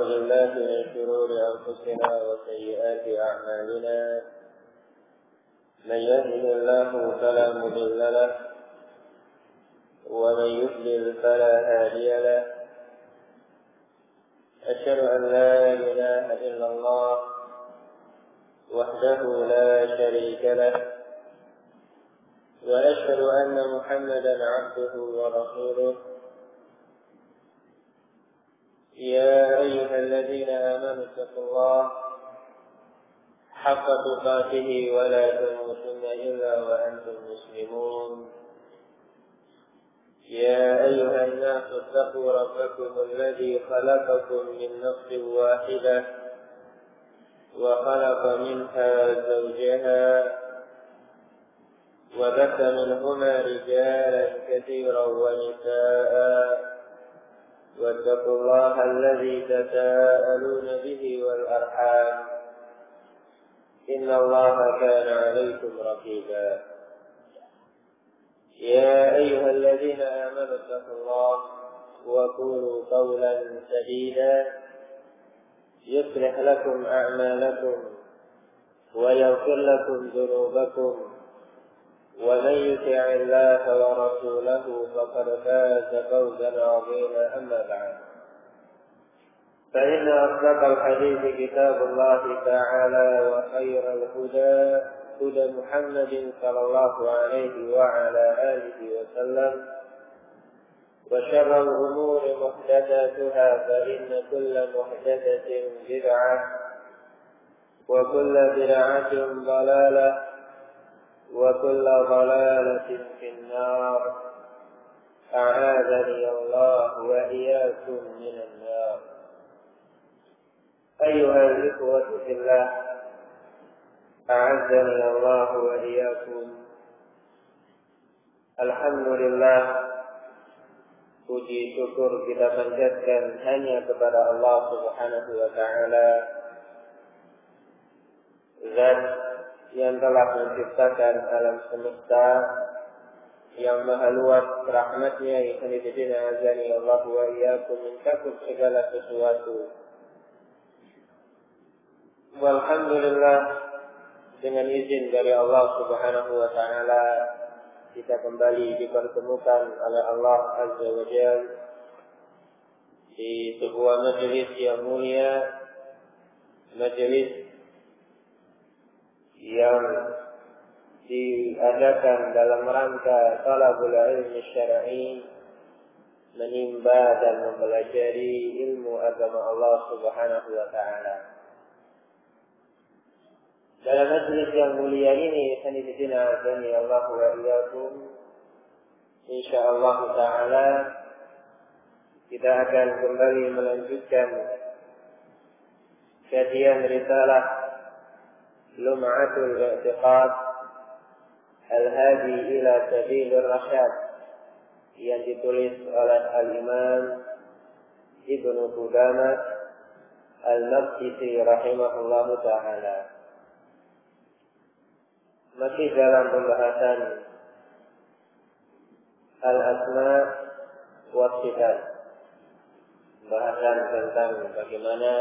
بالله من شرور أنفسنا وسيئات أعمالنا من يهده الله فلا مضل له ومن يضلل فلا هادي له أشهد أن لا إله إلا الله وحده لا شريك له وأشهد أن محمدا عبده ورسوله يا أيها الذين آمنوا اتقوا الله حق تقاته ولا تموتن إلا وأنتم مسلمون يا أيها الناس اتقوا ربكم الذي خلقكم من نفس واحدة وخلق منها زوجها وبث منهما رجالا كثيرا ونساء واتقوا الله الذي تساءلون به والأرحام إن الله كان عليكم رقيبا يا أيها الذين آمنوا اتقوا الله وقولوا قولا سديدا يصلح لكم أعمالكم ويغفر لكم ذنوبكم ومن يطع الله ورسوله فقد فاز فوزا عظيما أما بعد فإن أصدق الحديث كتاب الله تعالى وخير الهدى هدى محمد صلى الله عليه وعلى آله وسلم وشر الأمور محدثاتها فإن كل محدثة بدعة وكل بدعة ضلالة وكل ضلالة في النار أعاذني الله وإياكم من النار. أيها الإخوة في الله أعزني الله وإياكم. Alhamdulillah, puji syukur kita panjatkan hanya kepada Allah Subhanahu wa Ta'ala, Zat yang telah menciptakan alam semesta, yang maha luas rahmatnya, yang azani Allah wa iyyakum, mencakup segala sesuatu. Walhamdulillah, dengan izin dari Allah Subhanahu wa Ta'ala, kita kembali dipertemukan oleh Allah Azza wa Jalla di sebuah majelis yang mulia, majelis yang diadakan dalam rangka talabul ilmi syar'i, menimba dan mempelajari ilmu agama Allah Subhanahu wa Ta'ala. Dalam majelis yang mulia ini, sanidina azani Allah wa iyyakum, insyaallah ta'ala kita akan kembali melanjutkan kajian risalah Lum'atul I'tiqad Al-Hadi ila Sabilir Rasyad yang ditulis oleh Al-Imam Ibnu Qudamah Al-Maqdisi rahimahullahu ta'ala. Masih dalam pembahasan Al-Asma wa Sifat, pembahasan tentang bagaimana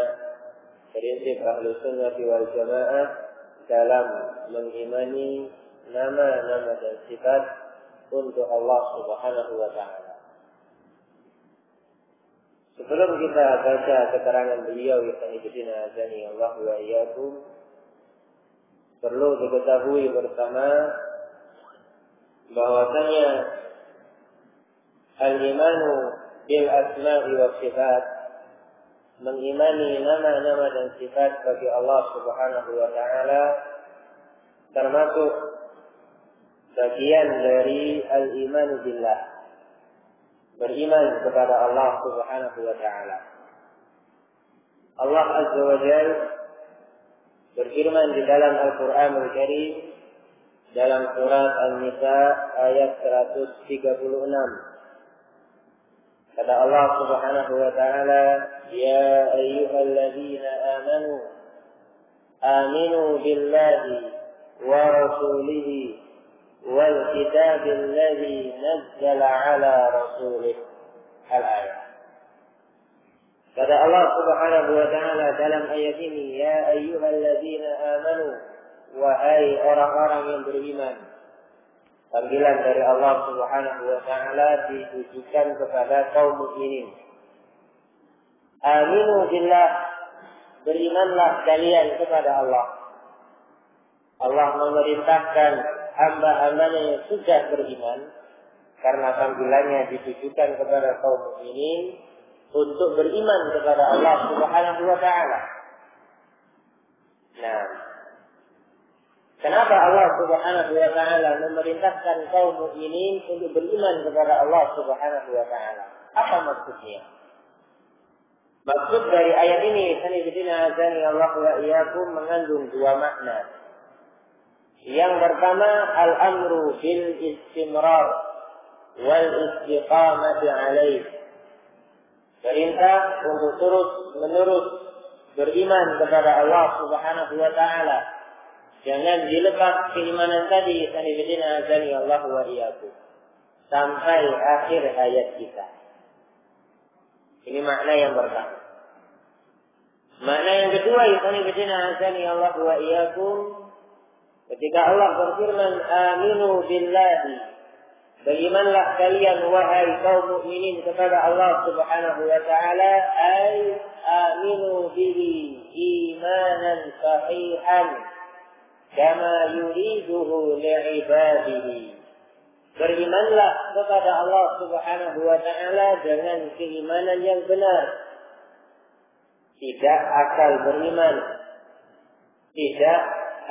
prinsip Ahlus Sunnah wal Jamaah dalam mengimani nama-nama dan sifat untuk Allah Subhanahu wa Ta'ala. Sebelum kita baca keterangan beliau yang azani Allah wa iyyakum, perlu diketahui bersama bahwasanya al-imanu bil asma'i wa sifat, mengimani nama-nama dan sifat bagi Allah Subhanahu wa Ta'ala, termasuk bagian dari al-iman billah, beriman kepada Allah Subhanahu wa Ta'ala. Allah Azza wa Jalla berfirman di dalam Al-Qur'anul Karim dalam surat An-Nisa ayat 136. Kata Allah Subhanahu wa Ta'ala, ya ayyuhalladzina amanu aminu billahi wa rasulihi wal kitabil ladzi nazzala ala rasulih. Al-ayat. Kata Allah Subhanahu wa taala dalam ayat ini, ya ayyuhalladzina amanu, wahai orang-orang yang beriman. Panggilan dari Allah Subhanahu wa taala ditujukan kepada kaum mukminin. Aminu billah, berimanlah kalian kepada Allah. Allah memerintahkan hamba-hambanya yang sudah beriman, karena panggilannya ditujukan kepada kaum mukminin untuk beriman kepada Allah Subhanahu wa taala. Nah, kenapa Allah Subhanahu wa taala memerintahkan kaum mukminin untuk beriman kepada Allah Subhanahu wa taala? Apa maksudnya? Maksud dari ayat ini, sanidina azani Allah wa iyyakum, mengandung dua makna. Yang pertama, al-amru bil istimrar wal istiqamati alaih. Perintah untuk terus-menerus beriman kepada Allah Subhanahu wa taala. Jangan dilepas keimanan tadi, sanidina azani Allah wa iyyakum, sampai akhir hayat kita. Ini makna yang pertama. Makna yang kedua, sanidina azani Allah wa iyyakum, ketika Allah berfirman, aminu billahi, berimanlah kalian wahai kaum mukminin kepada Allah Subhanahu wa taala, ay aminu bihi imanan sahihan kama yuriduhu li'ibadihi. Berimanlah kepada Allah Subhanahu wa taala dengan keimanan yang benar. Tidak asal beriman, tidak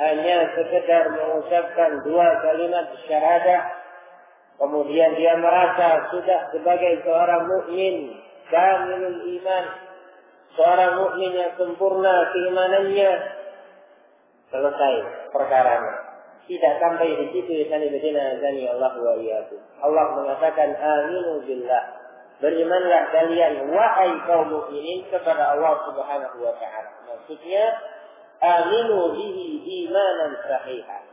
hanya sekedar mengucapkan dua kalimat syahadah, kemudian dia merasa sudah sebagai seorang mukmin kamilul iman, seorang mukmin yang sempurna keimanannya, selesai perkaranya. Tidak sampai di situ, sanidina azani Allah wa iyyakum. Allah mengatakan aminu billah, berimanlah kalian wahai kaum mukminin kepada Allah Subhanahu wa taala. Maksudnya aminu bihi imanan sahihan.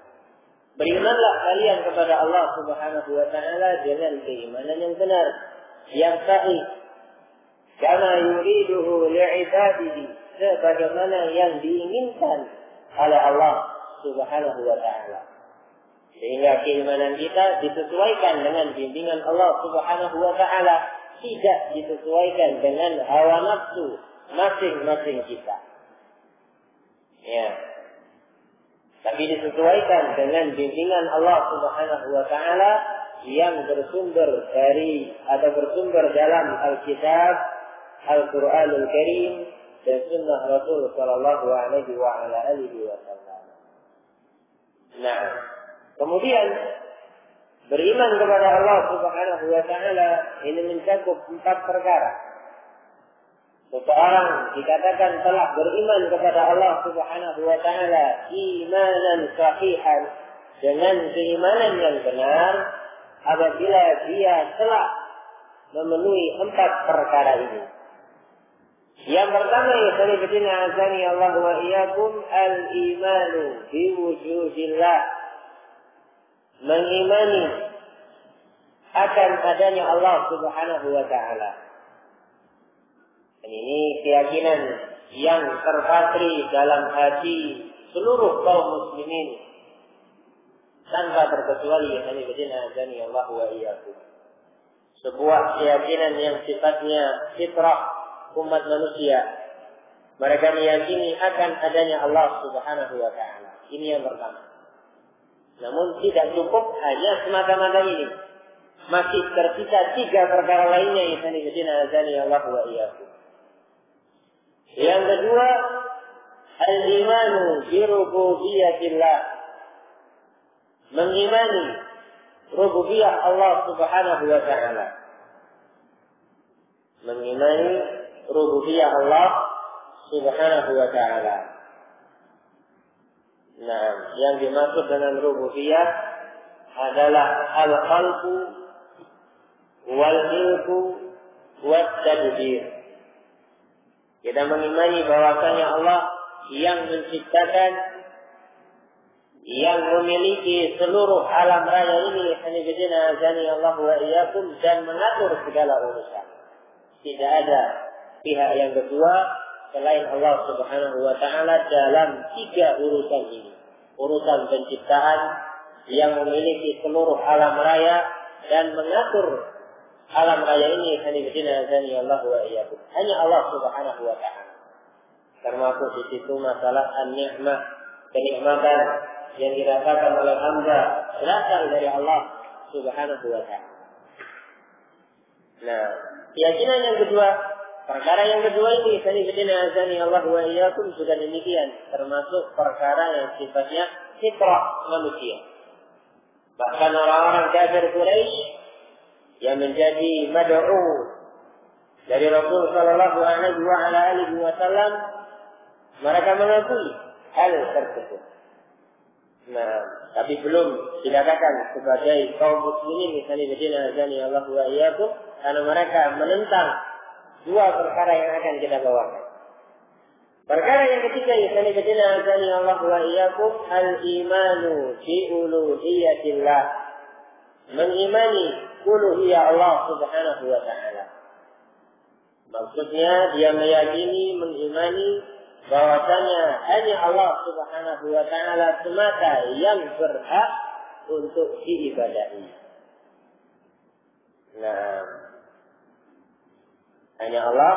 Berimanlah kalian kepada Allah Subhanahu wa taala dengan keimanan yang benar, yang sahih. Kama yuriduhu li'ibadihi, sebagaimana yang diinginkan oleh Allah Subhanahu wa taala. Sehingga keimanan kita disesuaikan dengan bimbingan Allah Subhanahu wa taala, tidak disesuaikan dengan hawa nafsu masing-masing kita. Ya. Tapi disesuaikan dengan bimbingan Allah Subhanahu wa taala yang bersumber dari atau bersumber dalam Alkitab, Al-Qur'anul Karim, dan sunnah Rasul sallallahu alaihi wa ala alihi wasallam. Nah, kemudian beriman kepada Allah Subhanahu wa taala ini mencakup 4 perkara. Seseorang dikatakan telah beriman kepada Allah Subhanahu wa taala imanan sahihan, dengan keimanan yang benar, apabila dia telah memenuhi 4 perkara ini. Yang pertama, sanidina azani Allah wa iyyakum, al-imanu biwujudillah, mengimani akan adanya Allah Subhanahu wa taala. Dan ini keyakinan yang terpatri dalam hati seluruh kaum muslimin tanpa terkecuali, sanidina azani Allah wa iyyakum. Sebuah keyakinan yang sifatnya fitrah umat manusia. Mereka meyakini akan adanya Allah Subhanahu wa taala. Ini yang pertama. Namun tidak cukup hanya semata-mata ini. Masih tersisa 3 perkara lainnya yang sanidina azani Allah wa iyyakum. Yang kedua, al-imanu bi rububiyatillah, mengimani rububiyah Allah Subhanahu wa taala. Mengimani rububiyah Allah Subhanahu wa taala. Nah, yang dimaksud dengan rububiyah adalah al-khalqu wal milku wat tadbir. Kita mengimani bahwasanya Allah yang menciptakan, yang memiliki seluruh alam raya ini, sanidina azani Allah wa iyyakum, dan mengatur segala urusan. Tidak ada pihak yang kedua selain Allah Subhanahu wa taala dalam 3 urusan ini. Urusan penciptaan yang memiliki seluruh alam raya dan mengatur alam raya ini Allah wa iyyakum. Hanya Allah Subhanahu wa taala. Termasuk di situ masalah an-ni'mah, kenikmatan yang dirasakan oleh hamba berasal dari Allah Subhanahu wa taala. Nah, keyakinan yang kedua, perkara yang kedua ini Allah wa iyyakum sudah demikian, termasuk perkara yang sifatnya fitrah manusia. Bahkan orang-orang kafir Quraisy yang menjadi mad'u dari Rasul sallallahu alaihi wasallam, mereka mengakui hal tersebut. Nah, tapi belum dikatakan sebagai kaum muslimin Allah wa iyyakum, karena mereka menentang 2 perkara yang akan kita bawakan. Perkara yang ketiga Allah wa iyyakum, al-imanu bi uluhiyatillah, mengimani uluhiyah Allah Subhanahu wa taala. Maksudnya dia meyakini, mengimani bahwasanya hanya Allah Subhanahu wa taala semata yang berhak untuk diibadahi. Nah, hanya Allah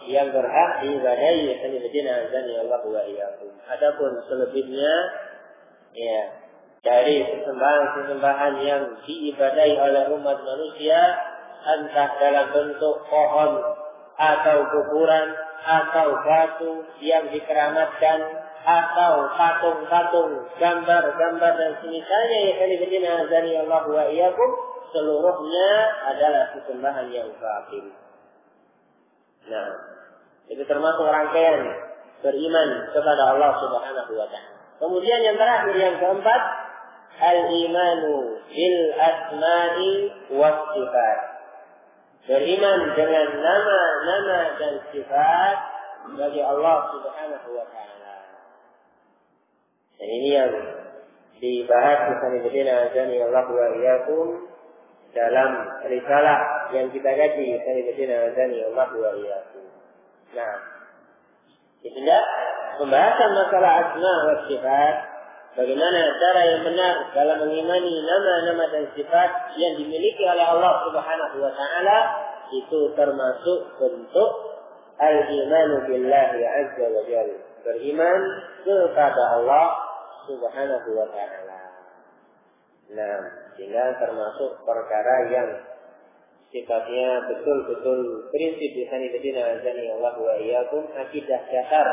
yang berhak diibadahi. Allah wa iyyakum. Adapun selebihnya, ya, dari sesembahan yang diibadahi oleh umat manusia, entah dalam bentuk pohon atau kuburan atau batu yang dikeramatkan atau patung-patung, gambar-gambar dan semisalnya, Allah wa iyyakum, seluruhnya adalah sesembahan yang batil. Nah, itu termasuk rangkaian beriman kepada Allah Subhanahu wa taala. Kemudian yang terakhir, yang keempat, al-imanu bil asma'i was sifat. Beriman dengan nama-nama dan sifat bagi Allah Subhanahu wa taala. Dan ini yang dibahas Allah wa iyyakum dalam risalah yang kita kaji Allah wa iyyakum. Nah, itulah pembahasan masalah asma wa sifat, bagaimana cara yang benar dalam mengimani nama-nama dan sifat yang dimiliki oleh Allah Subhanahu wa taala. Itu termasuk bentuk al-imanu billahi azza wa jalla, beriman kepada Allah Subhanahu wa taala. Nah, sehingga termasuk perkara yang sifatnya betul-betul prinsip di Allah wa iyyakum, akidah dasar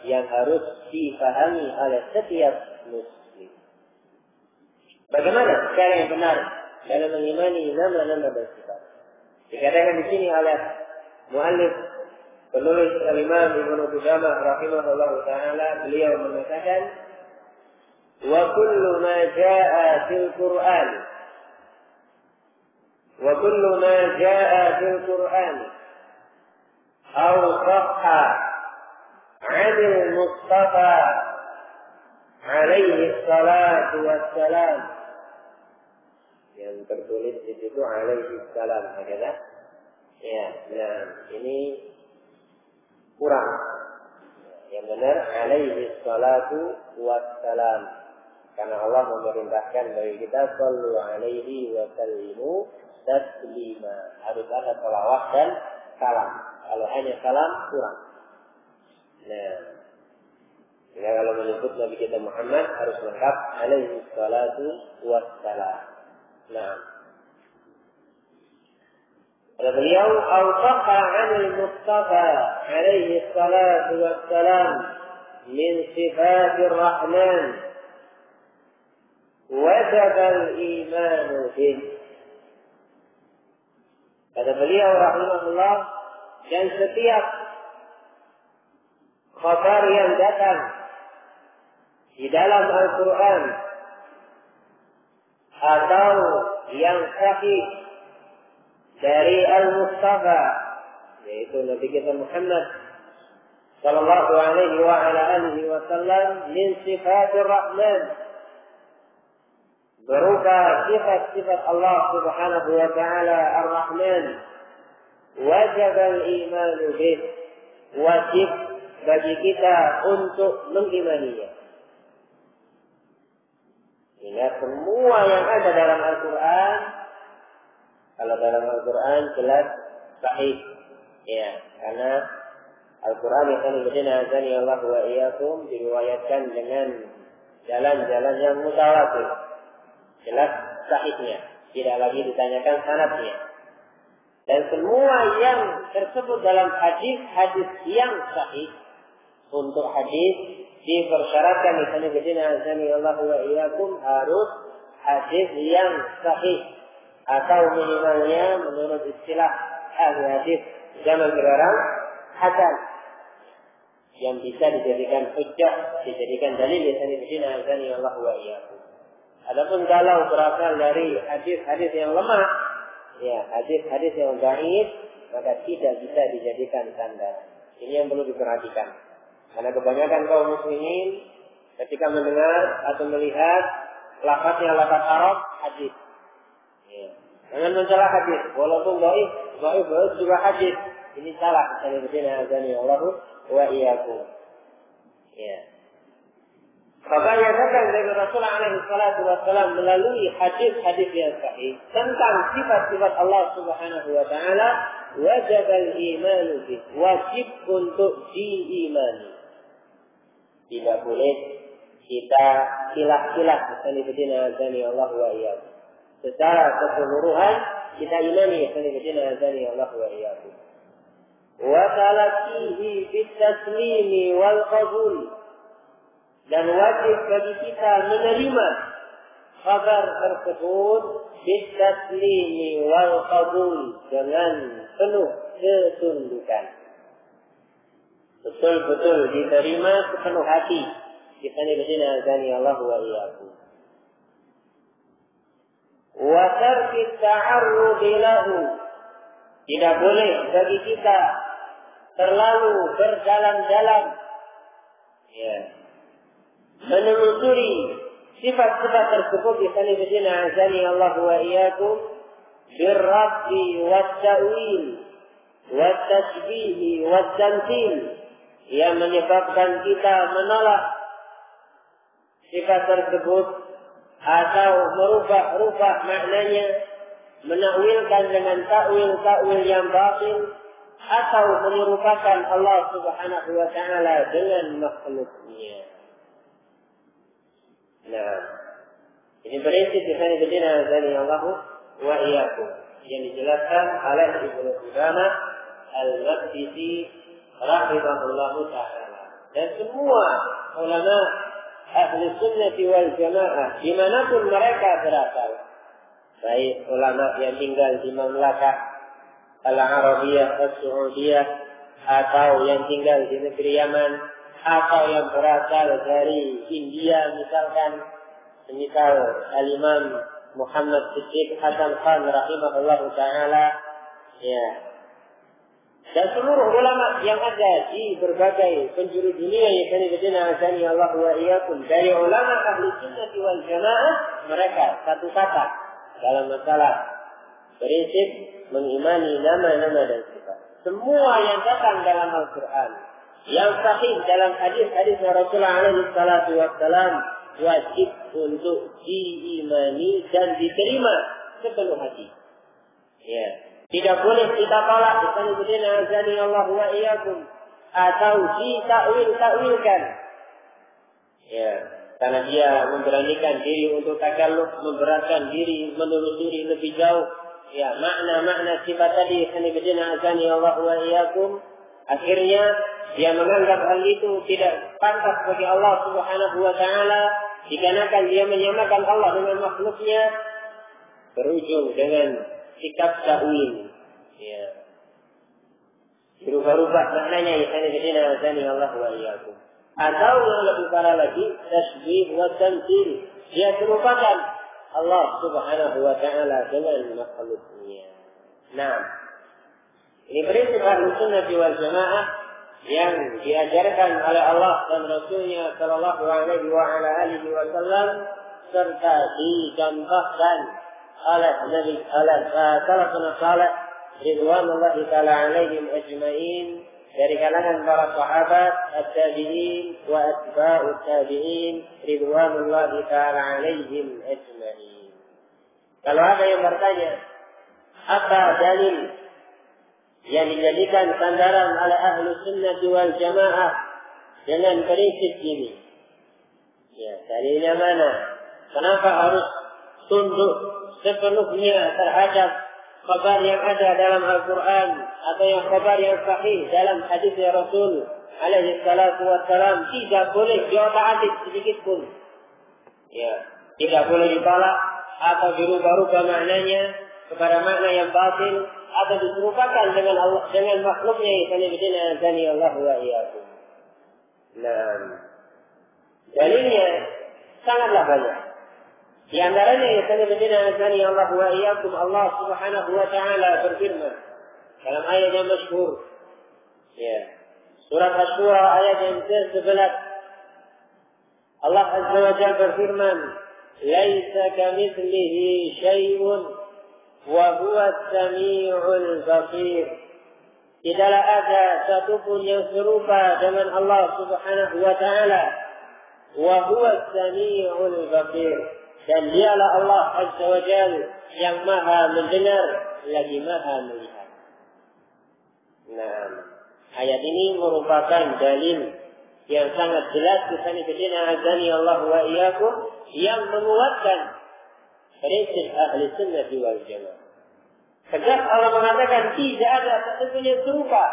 yang harus dipahami oleh setiap muslim. Bagaimana cara yang benar dalam mengimani nama-nama dan sifat? Dikatakan di sini oleh muallif, penulis Al-Imam Ibnu Qudamah rahimahullah taala, beliau mengatakan, wa kullu ma jaa fil Qur'an aw sahha 'anil Mustafa alaihi salatu wassalam, yang tertulis di situ alaihi salam, adalah ya, nah ini kurang. Yang benar alaihi salatu wassalam, karena Allah memerintahkan bagi kita sallu alaihi wa sallimu taslima, harus ada salawat dan salam. Kalau hanya salam kurang. Nah, ya, kalau menyebut Nabi kita Muhammad harus lengkap alaihi salatu wassalam. Nah, kata beliau, awsaqa 'anil Mustafa alaihi salatu wassalam min sifatir rahman wajaba al-imanu bih. Kata beliau rahimahullah, dan setiap khabar yang datang di dalam Al-Quran atau yang sahih dari Al-Mustafa, yaitu Nabi kita Muhammad sallallahu alaihi wa ala alihi wasallam, min sifatir rahman, berupa sifat-sifat Allah Subhanahu wa taala Ar-Rahman, wajib al-imanu bih, wajib bagi kita untuk mengimaninya. Ingat semua yang ada dalam Al-Quran, kalau dalam Al-Quran jelas sahih, ya, karena Al-Quran yang kami azani Allah wa iyyakum diriwayatkan dengan jalan-jalan yang mutawatir, jelas sahihnya, tidak lagi ditanyakan sanadnya. Dan semua yang tersebut dalam hadis-hadis yang sahih, untuk hadis dipersyaratkan misalnya azani Allah wa iyyakum harus hadis yang sahih, atau minimalnya menurut istilah ahli hadis zaman sekarang hasan, yang bisa dijadikan hujjah, dijadikan dalil misalnya azani Allah wa iyyakum. Adapun kalau berasal dari hadis-hadis yang lemah, ya hadis-hadis yang dhaif, maka tidak bisa dijadikan tanda. Ini yang perlu diperhatikan. Karena kebanyakan kaum muslimin ketika mendengar atau melihat lafaznya lafaz Arab hadis, ya, jangan mencela hadis, walaupun dhaif juga hadis. Ini salah. Misalnya azani Allah wa iyyakum. Ya. Makanya datang dari Rasulullah SAW melalui hadis-hadis yang sahih tentang sifat-sifat Allah Subhanahu wa Ta'ala, wajib al-iman bih, wajib untuk diimani. Tidak boleh kita kilah-kilah misalnya azani Allah wa iyyakum. Secara keseluruhan kita imani misalnya azani Allah wa iyyakum. Wa talaqihi bitaslimi wal qabul, dan wajib bagi kita menerima kabar tersebut bitaslimi wal qabul, dengan penuh ketundukan, betul-betul diterima sepenuh hati. Kita ini azani Allah wa iyyakum. Wa tarki ta'arrud lahu, tidak boleh bagi kita terlalu berjalan-jalan, ya, menelusuri sifat-sifat tersebut. Misalnya azani Allah wa iyyakum birrabbi wat-ta'wil wat-tashbih wat-tamthil, yang menyebabkan kita menolak sifat tersebut atau merubah-rubah maknanya, menakwilkan dengan takwil yang batil, atau menyerupakan Allah Subhanahu wa Ta'ala dengan makhluknya. Nah, ini prinsip misalnya azani Allah wa iyyakum yang dijelaskan oleh Ibnu Qudamah Al-Maqdisi rahimahullahu ta'ala. Dan semua ulama ahli sunnah wal jamaah dimanapun mereka berasal, baik ulama yang tinggal di Mamlakah Al-Arabiyah As-Saudiyah, atau yang tinggal di negeri Yaman, atau yang berasal dari India misalkan, semisal Al-Imam Muhammad Siddiq Hasan Khan rahimahullahu ta'ala, ya, dan seluruh ulama yang ada di berbagai penjuru dunia yang azani Allah wa iyyakum, dari ulama ahli sunnah wal jamaah, mereka satu kata dalam masalah prinsip mengimani nama-nama dan sifat. Semua yang datang dalam Al-Quran, yang sahih dalam hadis-hadis Rasulullah SAW, wajib untuk diimani dan diterima sepenuh hati. Ya. Tidak boleh kita tolak, misalnya azani Allah wa iyyakum, atau ditakwil-takwilkan. Ya, karena dia memberanikan diri untuk takalluf, memberatkan diri menelusuri lebih jauh, ya, makna-makna sifat tadi, misalnya azani Allah wa iyyakum. Akhirnya dia menganggap hal itu tidak pantas bagi Allah Subhanahu wa Ta'ala, dikarenakan dia menyamakan Allah dengan makhluknya, berujung dengan sikap takwil, ya, berubah-ubah maknanya, misalnya azani Allah wa iyyakum. Atau yang lebih parah lagi, tasbih wa tamthil, dia serupakan Allah Subhanahu wa Ta'ala dengan makhluknya. Nah, ini prinsip Ahlussunnah wal Jamaah yang diajarkan oleh Allah dan Rasulnya Sallallahu Alaihi Wasallam, serta dicontohkan oleh Nabi salafun salih ridwanullahi ta'ala alaihim ajma'in, dari kalangan para sahabat, at-tabi'in wa atba'ut tabi'in, ridwanullahi ta'ala alaihim ajma'in. Kalau ada yang bertanya, apa dalil yang dijadikan sandaran oleh ahlu sunnah wal jamaah dengan prinsip ini? Ya, dalilnya mana? Kenapa harus tunduk sepenuhnya terhadap kabar yang ada dalam Al-Quran atau yang kabar yang sahih dalam hadis Rasul alaihi salatu wassalam? Tidak boleh diotak-atik sedikit pun. Ya, tidak boleh ditolak atau dirubah-rubah maknanya kepada makna yang batil atau diserupakan dengan Allah, dengan makhluknya yang azani Allah wa iyyakum. Nah, dalilnya sangatlah banyak. Di antaranya yang azani Allah wa iyyakum, Allah Subhanahu wa taala berfirman dalam ayat yang masyhur, ya, surat Asy-Syura ayat yang ke-11. Allah Azza wa Jalla berfirman, "Laisa kamitslihi syai'un wa huwa as-sami'ul basir." Tidaklah ada satupun yang serupa dengan Allah Subhanahu wa taala. Wa huwa as-sami'ul basir. Dan dialah Allah Azza wa Jalla yang maha mendengar lagi maha melihat. Nah, ayat ini merupakan dalil yang sangat jelas azani Allah wa iyyakum yang menguatkan prinsip ahli sunnah wal jamaah. Tegas Allah mengatakan tidak ada sesuatu yang serupa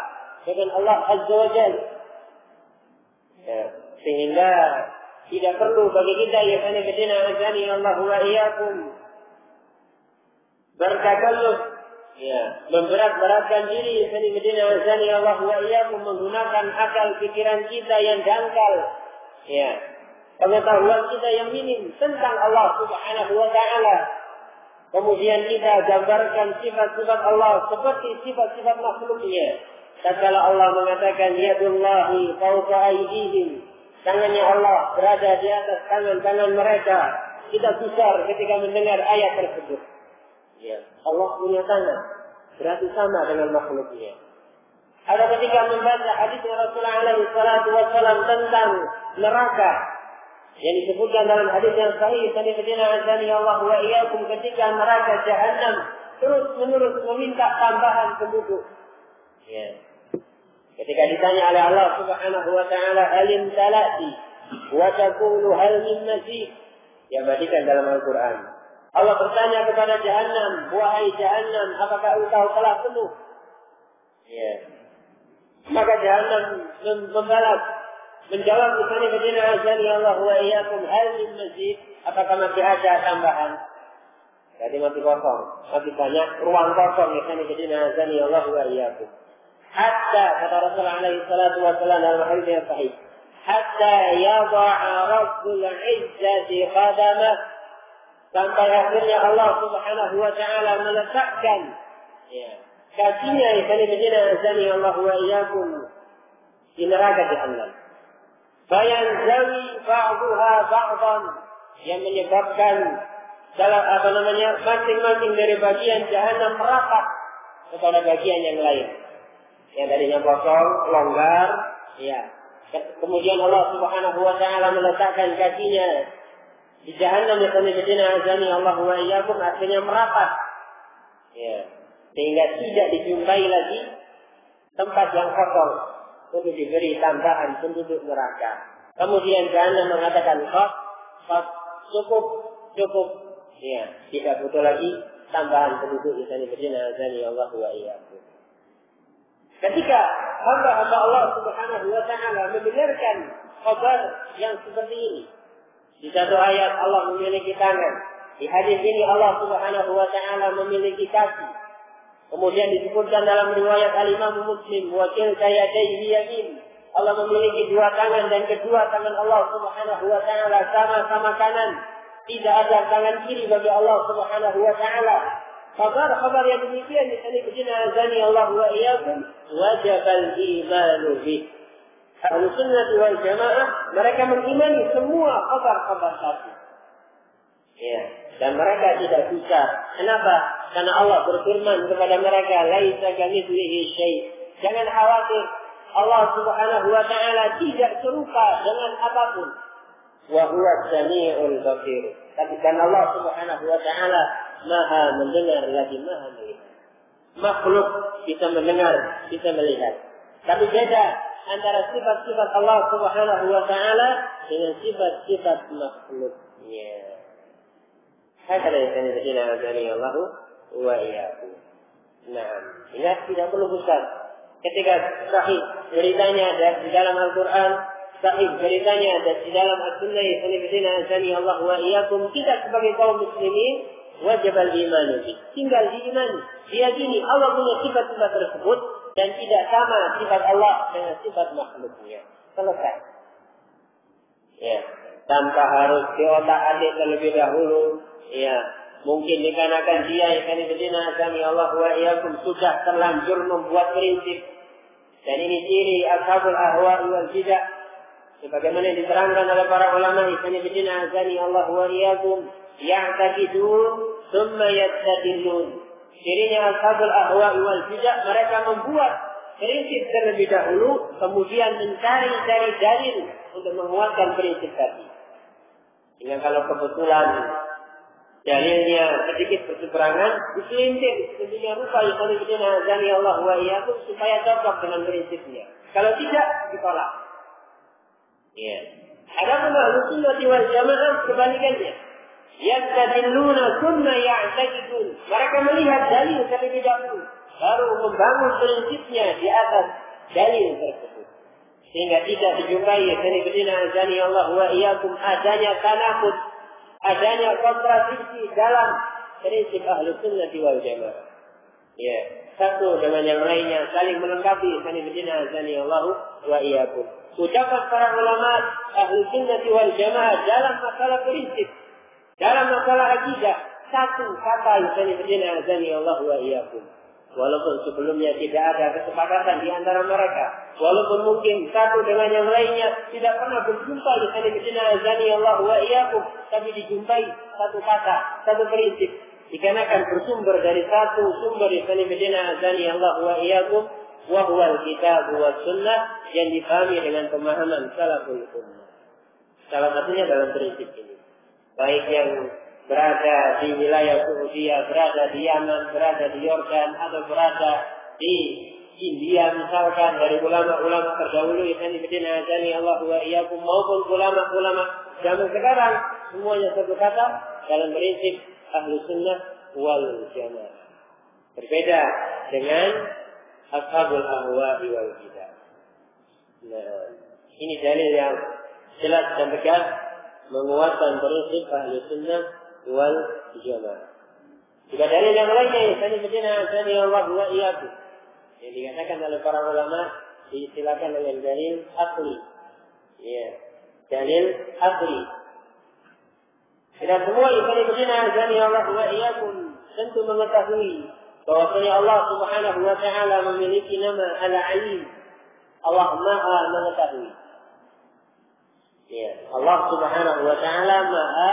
dengan Allah Azza wa Jalla. Ya, sehingga tidak perlu bagi kita azani Allah wa iyyakum bertakalluf, ya, memberat-beratkan diri azani Allah wa iyyakum menggunakan akal pikiran kita yang dangkal, ya, pengetahuan kita yang minim tentang Allah Subhanahu wa taala. Kemudian kita gambarkan sifat-sifat Allah seperti sifat-sifat makhluknya. Tatkala Allah mengatakan yadullahi fawqa aydihim, tangannya Allah berada di atas tangan-tangan mereka, kita gusar ketika mendengar ayat tersebut. Ya, Allah punya tangan, berarti sama dengan makhluknya. Ada ketika membaca hadis Rasulullah alaihi salatu wassalam tentang neraka yang disebutkan dalam hadis yang sahih, azani Allah wa iyyakum, ketika neraka Jahannam terus-menerus meminta tambahan penduduk. Ya. Ketika ditanya oleh Allah Subhanahu wa taala, "Alim talati wa taqulu hal min mazid?" Yang bagikan dalam Al-Qur'an. Allah bertanya kepada Jahannam, "Wahai Jahannam, apakah engkau telah penuh?" Ya. Maka Jahannam membalas, menjawab azani Allah wa iyyakum hal min mazid? Apakah masih ada tambahan? Jadi masih kosong, masih banyak ruang kosong azani Allah wa iyyakum. Hatta kata Rasulullah alaihi salatu wasallam dalam hadis yang sahih, hatta yada'a Rabbul Izzati qadamah, sampai akhirnya Allah Subhanahu wa taala meletakkan, ya, kakinya azani Allah wa iyyakum di neraka Jahannam. Fayanzawi ba'duha ba'dan, yang menyebabkan dalam masing-masing dari bagian Jahannam merapat kepada bagian yang lain. Yang tadinya kosong, longgar, ya. Kemudian Allah Subhanahu wa taala meletakkan kakinya di Jahannam azani Allah wa iyyakum, akhirnya merapat. Ya. Sehingga tidak dijumpai lagi tempat yang kosong untuk diberi tambahan penduduk neraka. Kemudian Jahannam mengatakan, cukup. Ya, tidak butuh lagi tambahan penduduk azani Allah wa iyyakum. Ketika hamba-hamba Allah Subhanahu wa taala membenarkan kabar yang seperti ini, di satu ayat Allah memiliki tangan, di hadis ini Allah Subhanahu wa taala memiliki kaki. Kemudian disebutkan dalam riwayat Al-Imam Muslim, wa kilta yadayhi yamin, Allah memiliki dua tangan dan kedua tangan Allah Subhanahu wa taala sama-sama kanan. Tidak ada tangan kiri bagi Allah Subhanahu wa taala. Kabar yang demikian azani Allah wa iyyakum wajib al-iman bih. Ahlu sunnah wal jamaah mereka mengimani semua kabar-kabar tadi. Ya. Dan mereka tidak bisa. Kenapa? Karena Allah berfirman kepada mereka, "Laisa kamitslihi syai'." Jangan khawatir. Allah Subhanahu wa taala tidak serupa dengan apapun. Wa huwa as-sami'ul basir. Tapi karena Allah Subhanahu wa taala Maha mendengar lagi Maha melihat. Makhluk bisa mendengar, bisa melihat. Tapi beda antara sifat-sifat Allah Subhanahu wa taala dengan sifat-sifat makhluknya. Hakala yang dari Allah wa iyyakum. Nah, ingat tidak perlu besar. Ketika sahih beritanya ada di dalam Al-Quran, sahih beritanya ada di dalam As-Sunnah, Allah wa iyyakum, kita sebagai kaum muslimin wajib al-iman. Tinggal diimani, diyakini Allah punya sifat-sifat tersebut dan tidak sama sifat Allah dengan sifat makhluknya. Selesai. Ya, tanpa harus diotak-atik terlebih dahulu. Ya, mungkin dikarenakan dia Allah wa iyyakum sudah terlanjur membuat prinsip. Dan ini ciri ashabul ahwa wal bidah. Sebagaimana diterangkan oleh para ulama, Allah wa iyyakum ya'taqidun thumma yastadillun. Cirinya ashabul ahwa wal bidah, mereka membuat prinsip terlebih dahulu, kemudian mencari dalil untuk menguatkan prinsip tadi. Hingga kalau kebetulan dalilnya sedikit berseberangan, diselintir sedemikian rupa Allah wa iyyakum supaya cocok dengan prinsipnya. Kalau tidak, ditolak. Ya. Adapun Ahlussunnah wal Jamaah kebalikannya. Yastadilluna thumma ya'taqidun. Mereka melihat dalil terlebih dahulu, baru membangun prinsipnya di atas dalil tersebut. Sehingga tidak dijumpai Allah wa iyyakum adanya tanaqud, adanya kontradiksi dalam prinsip Ahlussunnah wal Jamaah. Ya, satu dengan yang lainnya saling melengkapi. Allah wa iyyakum. Ucapan para ulama Ahlussunnah wal Jamaah dalam masalah prinsip, dalam masalah akidah, satu kata Allah wa iyyakum. Walaupun sebelumnya tidak ada kesepakatan di antara mereka, walaupun mungkin satu dengan yang lainnya tidak pernah berjumpa Allah wa iyyakum, tapi dijumpai satu kata, satu prinsip, dikarenakan bersumber dari satu sumber Allah wa iyyakum, wa huwa al-kitab wa sunnah, yang dipahami dengan pemahaman salaful ummah. Salah satunya dalam prinsip ini, baik yang berada di wilayah Saudi, berada di Yaman, berada di Yordan, atau berada di India misalkan, dari ulama-ulama terdahulu Allah wa iyyakum, maupun ulama-ulama zaman sekarang, semuanya satu kata dalam prinsip Ahlussunnah wal Jamaah. Berbeda dengan ashabul ahwa wal bidah. Nah, ini dalil yang jelas dan tegas menguatkan prinsip Ahlussunnah wal Jamaah. Jika dalil yang lainnya Allah wa iyyakum, yang dikatakan oleh para ulama, diistilahkan dengan dalil asli. Ya, dalil asli. Tidak semua Allah wa iyyakum tentu mengetahui bahwasanya Allah Subhanahu wa taala memiliki nama Al-Alim. Allah Maha mengetahui. Ya, Allah Subhanahu wa taala Maha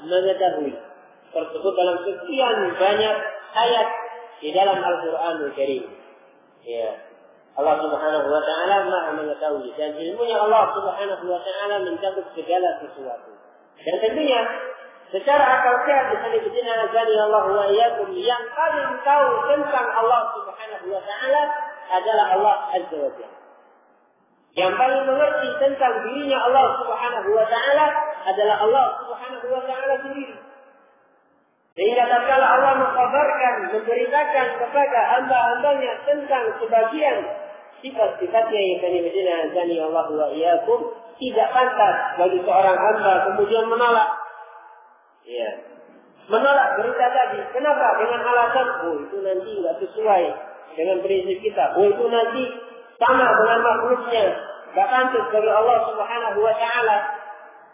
mengetahui. Tersebut dalam sekian banyak ayat di dalam Al-Qur'anul Karim. Ya, Allah Subhanahu wa taala Maha mengetahui, dan ilmunya Allah Subhanahu wa taala mencakup segala sesuatu. Dan tentunya secara akal sehat Allah wa iyyakum, yang paling tahu tentang Allah Subhanahu wa taala adalah Allah Azza wa Jalla. Yang paling mengerti tentang dirinya Allah Subhanahu wa taala adalah Allah Subhanahu wa taala sendiri. Sehingga tatkala Allah mengkabarkan, memberitakan kepada hamba-hambanya tentang sebagian sifat-sifatnya yang Allah wa iyyakum, tidak pantas bagi seorang hamba kemudian menolak. Ya, menolak berita tadi. Kenapa? Dengan alasan, itu nanti tidak sesuai dengan prinsip kita. Itu nanti sama dengan makhluknya, tidak pantas bagi Allah Subhanahu wa taala.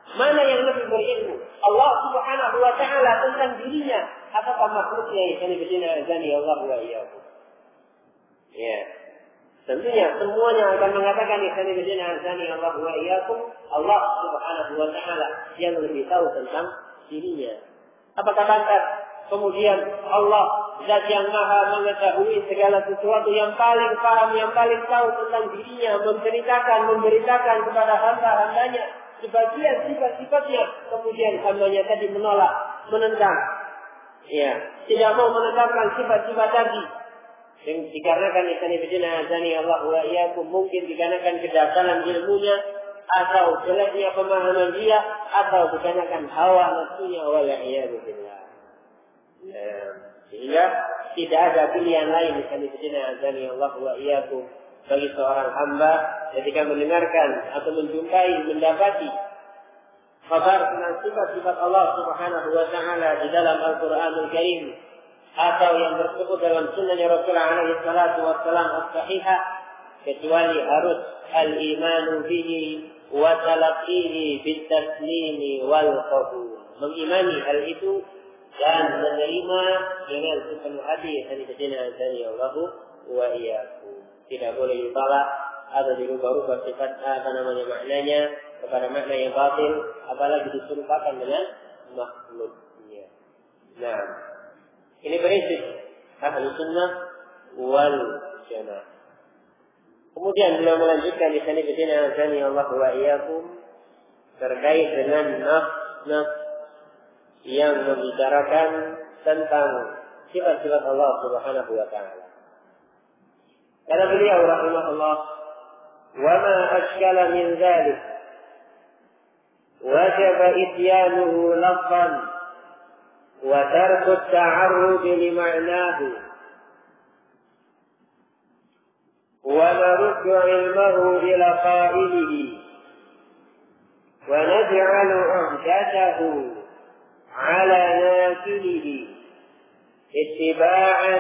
Mana yang lebih berilmu? Allah Subhanahu wa taala tentang dirinya atau makhluknya Allah wa iyyakum? Ya. Tentunya semuanya akan mengatakan Allah wa iyyakum, Allah Subhanahu wa taala yang lebih tahu tentang dirinya. Apakah pantas kemudian Allah Zat yang maha mengetahui segala sesuatu, yang paling paham, yang paling tahu tentang dirinya, memberitakan kepada hamba-hambanya sebagian sifat-sifatnya, kemudian hambanya tadi menolak, menentang, ya, tidak mau menetapkan sifat-sifat tadi. Dikarenakan Allah wa iyyakum, mungkin dikarenakan kedangkalan ilmunya, atau jeleknya pemahaman dia, atau dikarenakan hawa nafsunya, wal-iyadu billah. Sehingga tidak ada pilihan lain Allah wa iyyakum bagi seorang hamba ketika mendengarkan atau menjumpai, mendapati kabar tentang sifat-sifat Allah Subhanahu wa taala di dalam Al-Qur'anul Karim, atau yang tersebut dalam sunnah Rasulullah alaihi salatu wassalam as-sahihah, kecuali harus al-imanu bihi wa talaqqihi bit-taslimi wal qabul, mengimani hal itu dan menerima dengan sepenuh hati. Allah wa iyyakum. Tidak boleh ditolak atau dirubah-rubah sifat maknanya kepada makna yang batil, apalagi diserupakan dengan makhluknya. Nah, ini prinsip Ahlus Sunnah wal Jamaah. Kemudian beliau melanjutkan di sini Allah wa iyyakum terkait dengan nafs yang membicarakan tentang sifat-sifat Allah Subhanahu wa taala. Kata beliau rahimahullah, "Wa ma ashkala min dzalik wajib ityanuhu lafzan wa tarku at-ta'arrud li ma'nahu wa naruddu 'ilmahu ila qa'ilihi wa naj'alu 'uhdatahu على ناكله اتباعا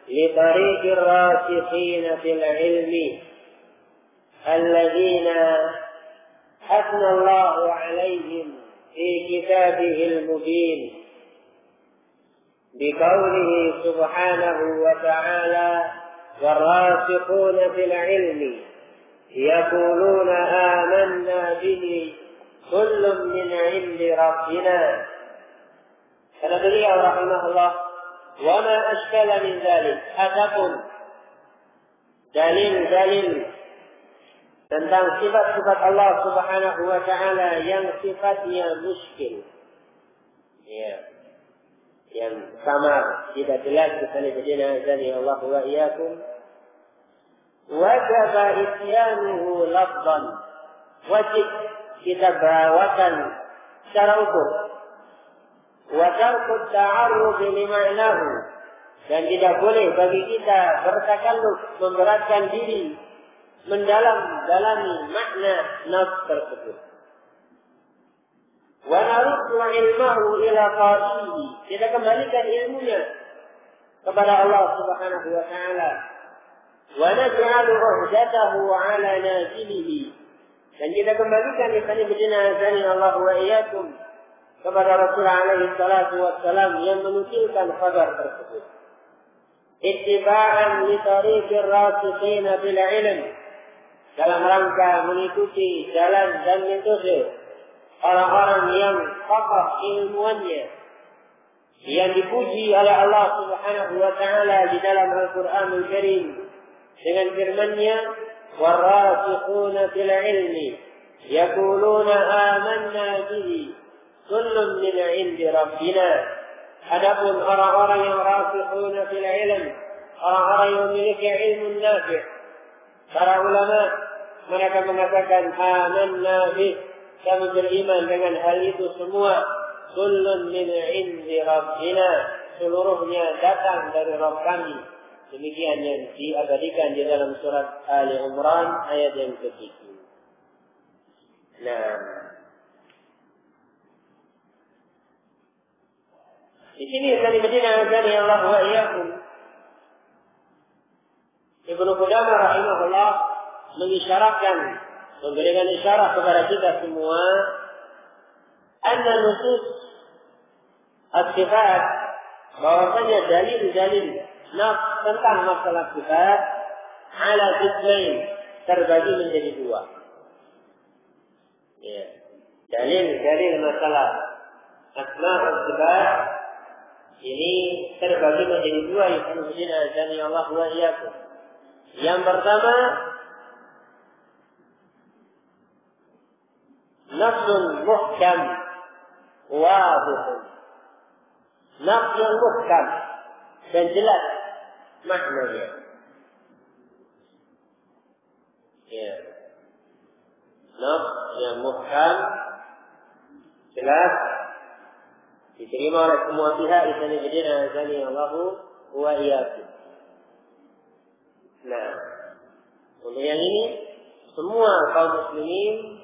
لطريق الراسخين في العلم الذين أثنى الله عليهم في كتابه المبين بقوله سبحانه وتعالى والراسخون في العلم يقولون آمنا به كل من عند ربنا. Kata beliau rahimahullah, wa ma ashkala min dzalik, adapun dalil-dalil tentang sifat-sifat Allah Subhanahu wa taala yang sifatnya muskil, ya, yang samar, tidak jelas, Allah wa iyyakum, wajib ityanuhu lafzan, wajib kita bawakan secara utuh, wa tarku ta'arrud li ma'nahu, dan tidak boleh bagi kita bertakalluf, memberatkan diri mendalam-dalami makna nas tersebut. Wa naruddu 'ilmahu ila qa'ilihi, kita kembalikan ilmunya kepada Allah Subhanahu wa taala. Wa naj'alu 'uhdatahu 'ala nazilihi, dan kita kembalikan Allah wa iyyakum kepada Rasulullah alaihi salatu wassalam yang menukilkan kabar tersebut. Ittiba'an li tariqir rasikhina bil ilm, dalam rangka mengikuti jalan dan metode orang-orang yang kokoh ilmuannya, yang dipuji oleh Allah Subhanahu wa taala di dalam Al-Qur'anul Karim dengan firman-Nya, warasikhuna fil ilmi yaquluna amanna bihi kullun min 'indi rabbina. Adapun orang-orang yang rasikhuna fil ilm, orang-orang yang memiliki ilmu nafi', para ulama, mereka mengatakan amanna bih, kami beriman dengan hal itu semua, kullun min 'indi rabbina, seluruhnya datang dari Rabb kami. Demikian yang diabadikan di dalam surat Ali Imran ayat yang ke-7. Nah, di sini dari Madinah Allah wa iyyakum, Ibnu Qudamah rahimahullah mengisyaratkan, memberikan isyarat kepada kita semua, anna nusus as-sifat, bahwasanya dalil-dalil tentang masalah sifat ala qismain, terbagi menjadi dua. Ya. Dalil masalah Asma'ul sifat ini terbagi menjadi dua, azani Allah wa iyyakum. Yang pertama, nafsun muhkam wadih. Nafs yang muhkam dan jelas maknanya. Ya. Nafs yang muhkam jelas diterima oleh semua pihak. Azani Allah wa iyyakum. Nah, untuk yang ini semua kaum muslimin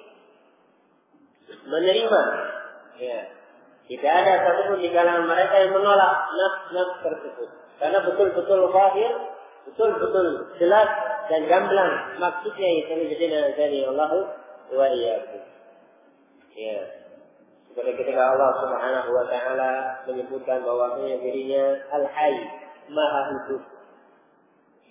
menerima. Ya. Tidak ada satupun di kalangan mereka yang menolak nafs tersebut. Karena betul-betul zahir, betul-betul jelas dan gamblang maksudnya azani Allah wa iyyakum. Ya. Seperti ketika Allah Subhanahu wa taala menyebutkan bahwasanya dirinya Al-Hayy, Maha Hidup.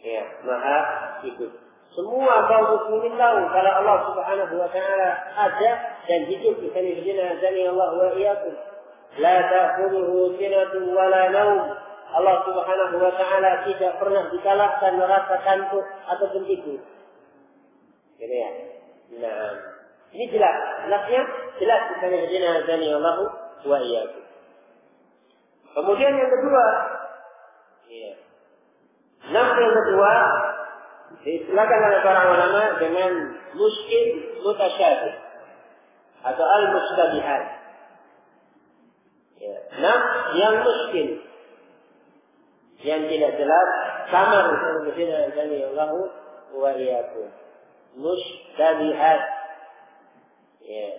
Ya, Maha Hidup. Semua kaum muslimin tahu kalau Allah Subhanahu wa taala ada dan hidup. Azani Allah wa iyyakum. La ta'khudhuhu sinatun wa la nawm. Allah Subhanahu wa taala tidak pernah dikalahkan merasa kantuk ataupun tidur. Gitu ya. Nah, ini jelas, nafsnya jelas azani Allah wa iyyakum. Kemudian yang kedua, ya. Nafs yang kedua diistilahkan oleh para ulama dengan muskil mutasyabih atau al-mustabihat. Ya. Nafs yang muskil, yang tidak jelas, sama azani Allah wa iyyakum. Mustabihat. Ya.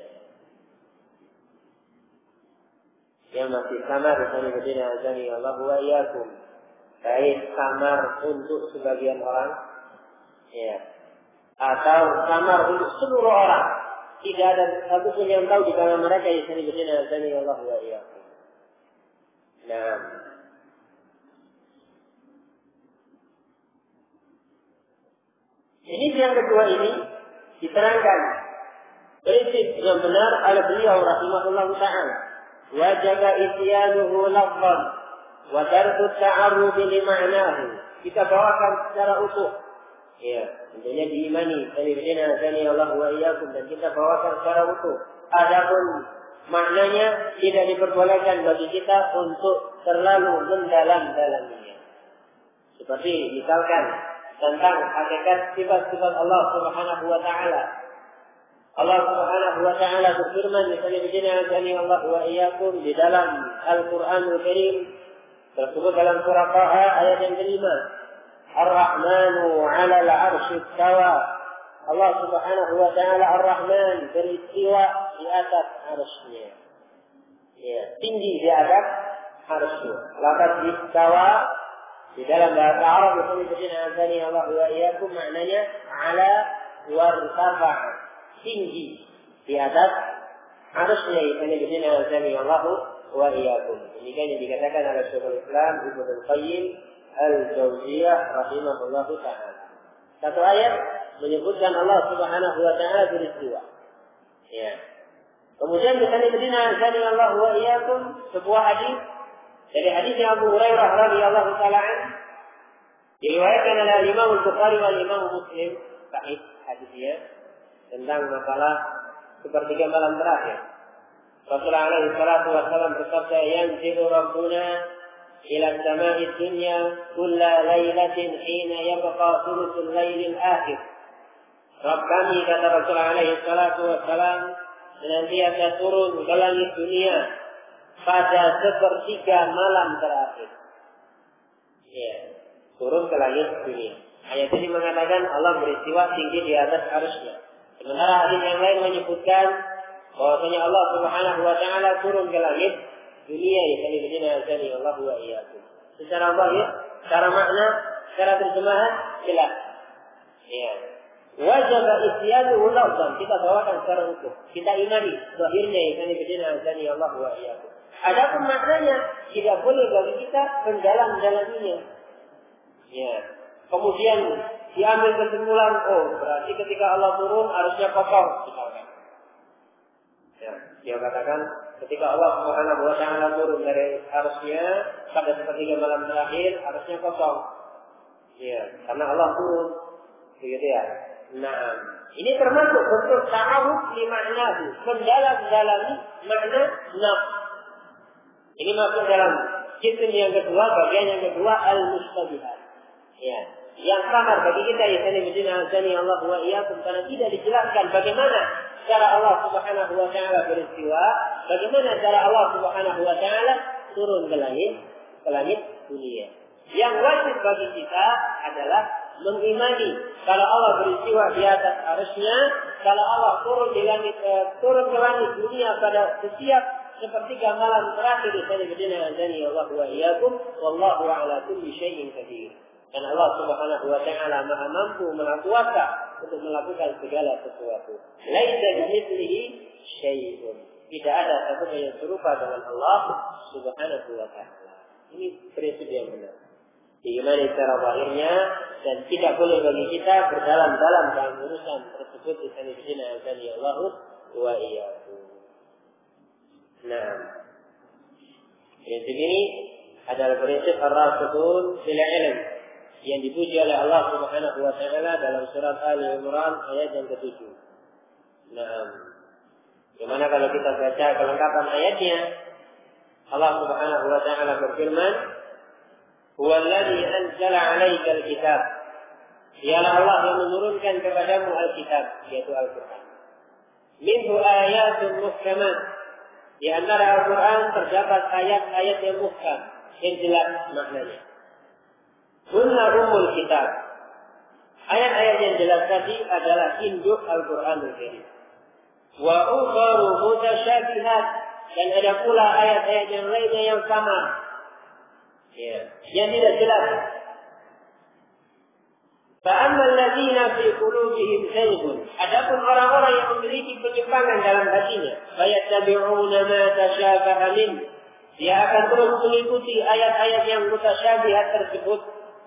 Yang masih samar azani Allah wa iyyakum. Baik samar untuk sebagian orang, ya, atau samar untuk seluruh orang. Tidak ada satu pun yang tahu di kalangan mereka azani Allah wa iyyakum. Nah, ini yang kedua ini diterangkan prinsip yang benar oleh beliau rahimahullah ta'ala. Wajaba isyanuhu lafzan wa tarku ta'arrud li ma'nahu. Kita bawakan secara utuh. Ya, tentunya diimani azani Allah wa iyyakum, dan kita bawakan secara utuh. Adapun maknanya tidak diperbolehkan bagi kita untuk terlalu mendalam-dalamnya. Seperti misalkan tentang hakikat sifat-sifat Allah Subhanahu wa taala. Allah Subhanahu wa taala berfirman azani Allah wa iyyakum di dalam Al-Qur'anul Karim, tersebut dalam surah Taha ayat yang kelima. Ar-Rahmanu 'ala al-'arsy istawa. Allah Subhanahu wa taala Ar-Rahman beristiwa di atas 'arsy-Nya. Ya, tinggi di atas 'arsy-Nya. Lafaz istawa di dalam bahasa Arab azani Allah wa iyyakum maknanya 'ala wartafa, tinggi di atas 'arsy-Nya. Azani Allah wa iyyakum. Demikian yang dikatakan oleh Syekhul Islam Ibnu Qayyim Al-Jauziyah rahimahullah ta'ala. Satu ayat menyebutkan Allah Subhanahu wa ta'ala beristiwa. Ya. Kemudian misalnya azani Allah wa iyyakum, sebuah hadis dari hadisnya Abu Hurairah radhiyallahu ta'ala anhu, diriwayatkan oleh Imam Al-Bukhari wal Imam Muslim, sahih hadisnya, tentang masalah sepertiga malam terakhir. Rasulullah alaihi salatu wassalam bersabda, yanzilu Rabbuna ila as-sama'i dunya kulla lailatin hina yabqa thuluthul lailil akhir. Rabb kami, kata Rasulullah alaihi salatu wassalam, senantiasa turun ke langit dunia pada sepertiga malam terakhir. Ya, turun ke langit dunia. Ayat ini mengatakan Allah beristiwa tinggi di atas arusnya. Sementara hadis yang lain menyebutkan bahwasanya Allah Subhanahu wa taala turun ke langit dunia. Azani Allah wa iyyakum. Secara zahir, secara makna, secara terjemahan jelas. Ya. Wajib isyanuhu lafzan, kita bawakan secara utuh. Kita imani zahirnya azani Allah wa iyyakum. Adapun maknanya tidak boleh bagi kita mendalam-dalaminya. Ya. Kemudian diambil kesimpulan, oh berarti ketika Allah turun harusnya kotor misalkan. Ya, dia katakan ketika Allah Subhanahu wa taala turun dari arsy-Nya pada sepertiga malam terakhir, arsy-Nya kosong. Ya, karena Allah turun. Begitu ya. Nah, ini termasuk bentuk ta'awud li ma'nahu, mendalam-dalami makna nafs. Ini masuk dalam kisim yang kedua, bagian yang kedua al-mustabihat. Ya, yang samar bagi kita ya sani Allah wa iyyakum, karena tidak dijelaskan bagaimana cara Allah Subhanahu wa taala beristiwa, bagaimana cara Allah Subhanahu wa taala turun ke langit dunia. Yang wajib bagi kita adalah mengimani kalau Allah beristiwa di atas arsy-Nya, kalau Allah turun ke langit dunia pada setiap sepertiga malam terakhir di Allah wa iyyakum, wallahu ala kulli syai'in qadir. Dan Allah Subhanahu wa taala Maha mampu, Maha kuasa untuk melakukan segala sesuatu. Laisa bimithlihi syai'un. Tidak ada satu yang serupa dengan Allah Subhanahu wa taala. Ini prinsip yang benar. Bagaimana cara zahirnya, dan tidak boleh bagi kita berdalam-dalam dalam urusan tersebut di sana Allah wa iyyakum. Nah, prinsip ini adalah prinsip ar-rasulun fil ilm yang dipuji oleh Allah Subhanahu wa taala dalam surat Ali Imran ayat yang ke-7. Nah, gimana kalau kita baca kelengkapan ayatnya? Allah Subhanahu wa taala berfirman, "Huwallazi anzala 'alaikal kitab." Dialah Allah yang menurunkan kepadamu Alkitab, yaitu Al-Qur'an. Minhu ayatun muhkamat. Di antara Al-Qur'an terdapat ayat-ayat yang muhkam, yang jelas maknanya. Hunna ummul kitab. Ayat-ayat yang jelas tadi adalah induk Al-Qur'anul Karim. Wa ukharu mutasyabihat, dan ada pula ayat-ayat yang lainnya yang sama, ya, yang tidak jelas. Fa'amma alladziina fi qulubihim zayghun, adapun orang-orang yang memiliki penyimpangan dalam hatinya, fayattabi'una ma tasyabaha min, dia akan terus mengikuti ayat-ayat yang mutasyabihat tersebut,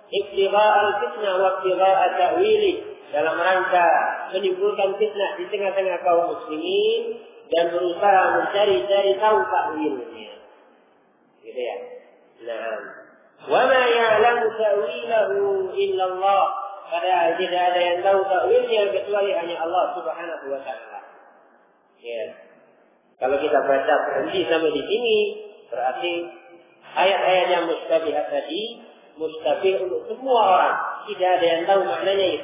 ibtigha'al fitnah wa ibtigha'a ta'wili, dalam rangka menimbulkan fitnah di tengah-tengah kaum muslimin dan berusaha mencari-cari tahu takwilnya. Gitu ya. Nah, wa ma ya'lamu ta'wilahu illa Allah. Padahal tidak ada yang tahu takwilnya kecuali hanya Allah Subhanahu wa taala. Ya. Kalau kita baca berhenti sampai di sini, berarti ayat-ayat yang mustabihat tadi mustabih untuk semua orang. Tidak ada yang tahu maknanya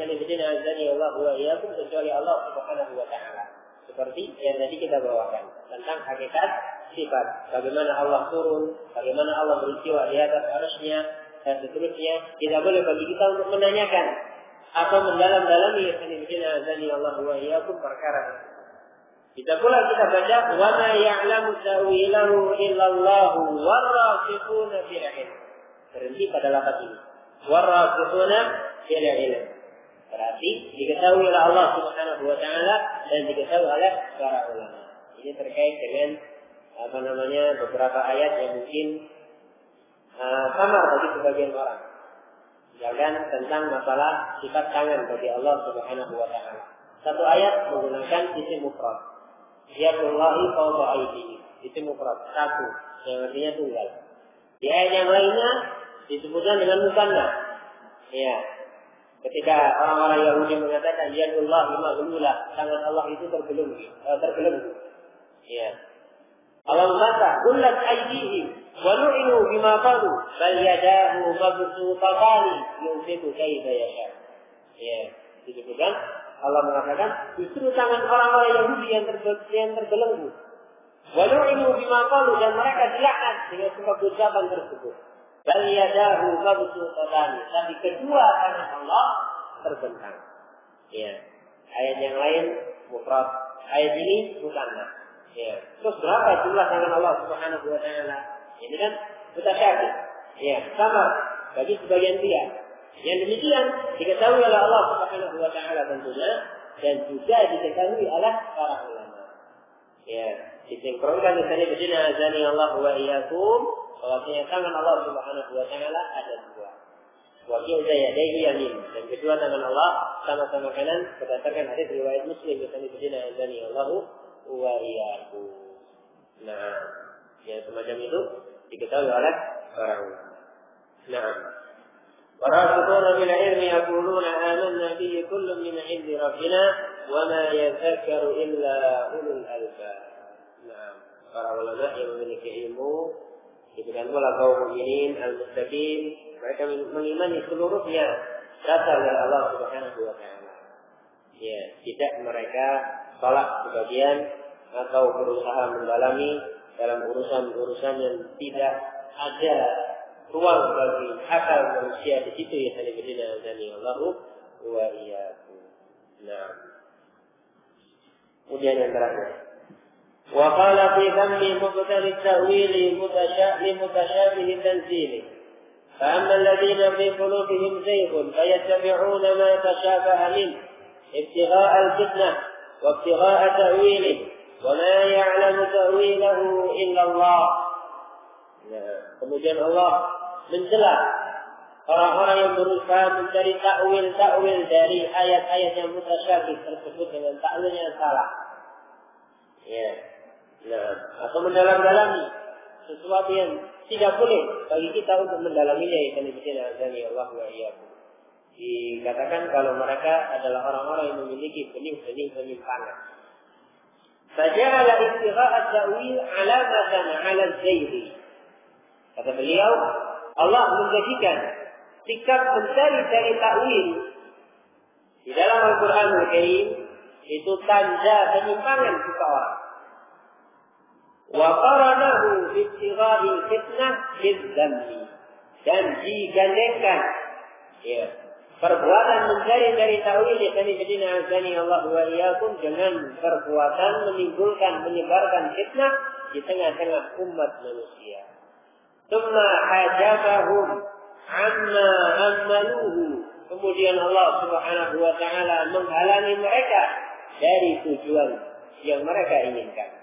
Allah wa iyyakum kecuali Allah Subhanahu wa taala. Seperti yang tadi kita bawakan tentang hakikat sifat, bagaimana Allah turun, bagaimana Allah beristiwa di atas arsy-Nya dan seterusnya. Tidak boleh bagi kita untuk menanyakan atau mendalam-dalami Allah wa iyyakum perkara. Kita pula kita baca wa ma ya'lamu ta'wilahu illa Allah war-rasikhuna fil ilm. Berhenti pada lafaz ini. War-rasikhuna fil ilm. Berarti diketahui oleh Allah Subhanahu wa taala dan diketahui oleh para ulama. Ini terkait dengan beberapa ayat yang mungkin samar bagi sebagian orang. Misalkan tentang masalah sifat tangan bagi Allah Subhanahu wa taala. Satu ayat menggunakan isim mufrad. Yadullahi fawqa aydihi. Isim mufrad satu, yang artinya tunggal. Di ayat yang lainnya disebutkan dengan musanna. Ya. Ketika orang-orang Yahudi mengatakan yadullahi maghlula, tangan Allah itu terbelenggu. Ya. Allah mengatakan kullat aydihim wa lu'inu bima qalu bal yadahu mabsuutatan yunfiqu kaifa yasha. Ya, disebutkan Allah mengatakan justru tangan orang-orang Yahudi yang terbelenggu. Wa lu'inu bima qalu, dan mereka dilaknat dengan sebab ucapan tersebut. Bal yadahu mabsuutatan, tapi kedua tangan Allah terbentang. Ya. Ayat yang lain mufrad, ayat ini musanna. Ya. Terus berapa jumlah tangan Allah Subhanahu wa taala? Ini kan mutasyabih. Ya, sama bagi sebagian pihak. Yang demikian diketahui oleh Allah Subhanahu wa taala tentunya, dan juga diketahui oleh para ulama. Ya, disinkronkan di sini begini azani Allah wa iyyakum, bahwasanya tangan Allah Subhanahu wa taala ada dua. Wa yadayhi yamin, dan kedua tangan Allah sama-sama kanan berdasarkan hadis riwayat Muslim di sini begini azani Allah wa iyyakum. Nah, yang semacam itu diketahui oleh para ulama. Nah, وراسخون في العلم يقولون آمنا به كل من عند ربنا وما يذكر إلا أولو الألباب. Nah, para ulama yang memiliki ilmu, demikian pula kaum mukminin al-muttaqin, mereka mengimani seluruhnya datang dari Allah Subhanahu wa taala. Ya, tidak mereka tolak sebagian atau berusaha mendalami dalam urusan-urusan yang tidak ada ruang bagi akal manusia di situ, ya salibidina azani Allahu wa iyyakum. Nah, kemudian yang terakhir, wa qala fi dhammi mubtadi at-ta'wil mutashabih tanzili fa amma alladhina fi qulubihim zayghun fayattabi'una ma tashabaha min ibtigha'a al-fitnah wa ibtigha'a ta'wilih wa ma ya'lamu ta'wilahu illa Allah. Nah, kemudian Allah mencela orang-orang yang berusaha mencari takwil dari ayat-ayat yang mutasyabih tersebut dengan takwil yang salah. Ya. Nah, atau mendalam-dalami sesuatu yang tidak boleh bagi kita untuk mendalaminya, ya Allah wa iyyakum. Dikatakan kalau mereka adalah orang-orang yang memiliki benih-benih penyimpangan. Faja'ala istigha'a at-ta'wil 'alamatan 'ala az-zayg. Kata beliau, Allah menjadikan sikap mencari takwil di dalam Al-Quran Al-Karim itu tanda penyimpangan seseorang. Wa qaranahu bi ibtigha'il fitnah bidzammi, dan digandengkan ya perbuatan mencari takwil yang azani Allah wa iyyakum dengan perbuatan menyebarkan fitnah di tengah-tengah umat manusia. Thumma hajabahum amma amaluhu, kemudian Allah Subhanahu wa taala menghalangi mereka dari tujuan yang mereka inginkan.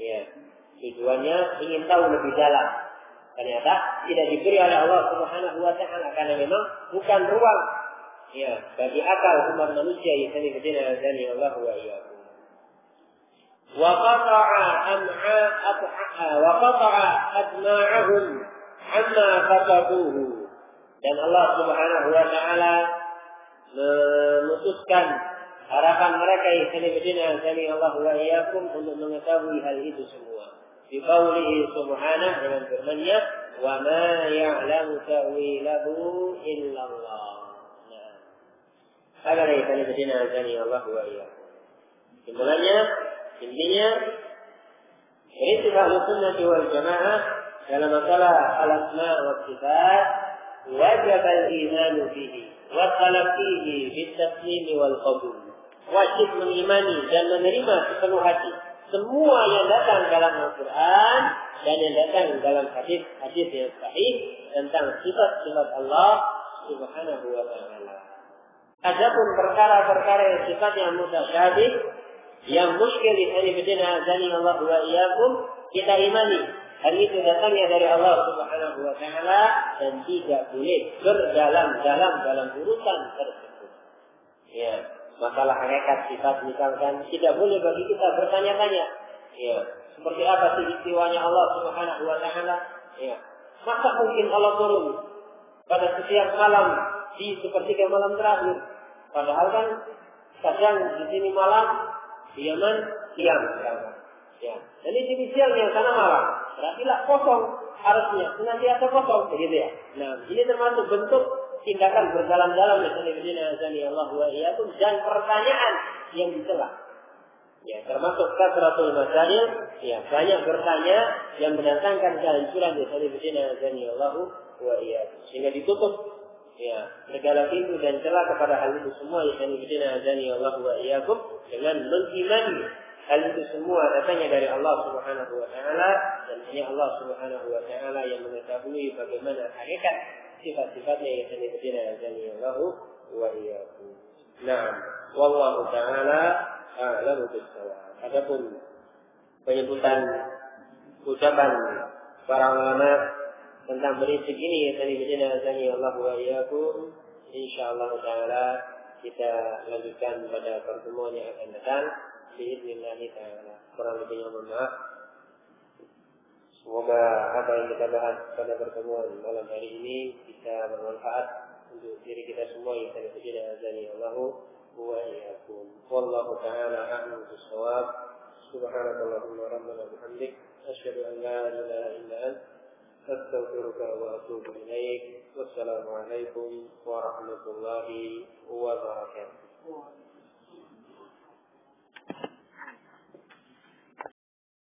Ya, tujuannya ingin tahu lebih dalam. Ternyata tidak diberi oleh Allah Subhanahu wa taala karena memang bukan ruang ya bagi akal umat manusia yang diberikan Allah wa iyyakum. وقطع أدماعهم عما كتبوه, dan Allah Subhanahu wa taala memutuskan harapan mereka yang diberikan Allah wa iyyakum untuk mengetahui hal itu semua. Di qaulihi subhanahu, dengan firman-Nya, wa ma ya'lamu ta'wilahu illa Allah. Nah, agar yang diberikan Allah wa iyyakum. Kesimpulannya, intinya prinsip Ahlussunnah wal Jamaah dalam masalah al-asma wa sifat wajib al-iman bihi wa talaqqihi bit-taslim wal qabul. Wajib mengimani dan menerima sepenuh hati semua yang datang dalam Al-Quran dan yang datang dalam hadis yang sahih tentang sifat-sifat Allah Subhanahu wa taala. Adapun perkara-perkara yang sifatnya mutasyabih, yang muskil diberikan Allah wa iyyakum, kita imani hal itu datangnya dari Allah Subhanahu wa taala dan tidak boleh berdalam-dalam dalam urusan tersebut. Ya, masalah hakikat sifat misalkan tidak boleh bagi kita bertanya-tanya. Ya, seperti apa sih istiwanya Allah Subhanahu wa taala? Ya, maka mungkin Allah turun pada setiap malam di sepertiga malam terakhir. Padahal kan kadang di sini malam, di Yaman siang. Ya. Dan ini siangnya sana malam. Berarti kosong harusnya. Senantiasa kosong. Begitu ya. Nah, ini termasuk bentuk tindakan berdalam-dalam Allah wa iyyakum dan pertanyaan yang dicela. Ya, termasuk kasratul masail. Ya, banyak bertanya yang mendatangkan kehancuran Allah wa iyyakum. Sehingga ditutup ya segala pintu dan celah kepada hal itu semua yang Allah wa iyyakum dengan mengimani hal itu semua datangnya dari Allah Subhanahu wa taala dan hanya Allah Subhanahu wa taala yang mengetahui bagaimana hakikat sifat-sifatnya yang Allah wa iyyakum. Nah, wallahu taala a'lamu bis-shawab. Adapun penyebutan ucapan para ulama tentang prinsip ini yang Allah wa iyyakum, insyaallah taala kita lanjutkan pada pertemuan yang akan datang. biidznillah ta'ala. Kurang lebihnya mohon maaf. Semoga apa yang kita bahas pada pertemuan malam hari ini bisa bermanfaat untuk diri kita semua yang telah azani Allahu wa iyyakum. Wallahu ta'ala a'lam bis-shawab. Subhanakallahumma rabbana bihamdik asyhadu an la ilaha illa anta astaghfiruka wa atubu ilaik. Wassalamu alaikum warahmatullahi wabarakatuh.